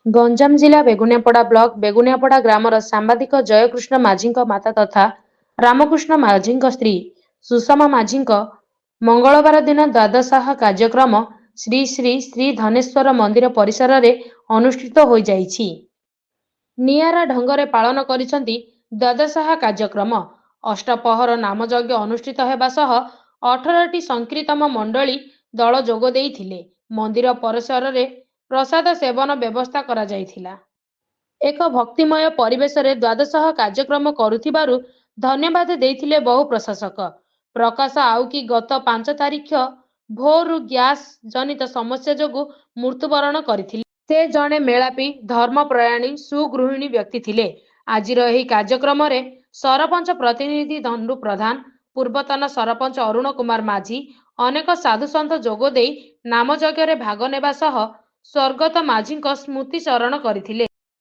गंजाम जिला Beguniapada block Beguniapada grammar सांबादिक Jaikrishna माझी माता तथा रामकृष्ण माझी स्त्री सुषमा माझी मंगलवार दिन द्वादशाह कार्यक्रम श्री श्री श्री धनेश्वर मंदिर परिसर में अनुष्ठित हो जाइछि। नियारा ढंगरे पालन करिसेंती द्वादशाह कार्यक्रम। अष्टपहर नामयज्ञ अनुष्ठित हेबा सह 18टी संकीर्तन मंडली दल जोग देइथिले। मंदिर परिसर में प्रसाद सेवन व्यवस्था करा जाइथिला। एक भक्तिमय परिवेश रे द्वादशाह कार्यक्रम करुथिबारु धन्यवाद देइथिले बहु प्रशासक। प्रकाश आउकी गत 5 तारिख भोरु गैस जनित समस्या जोगु मृत्युवरण करथिले। से जणे मेलापी धर्मप्रयाणी सुगृहिणी व्यक्ति थिले। आजिर एही कार्यक्रम रे सरपंच प्रतिनिधि धनु प्रधान, पूर्वतन सरपंच अरुण कुमार माझी, अनेक साधु सन्त जोग देई नामयज्ञ रे भाग नेबा सह स्वर्गत माझी स्मृति चरण करथिले।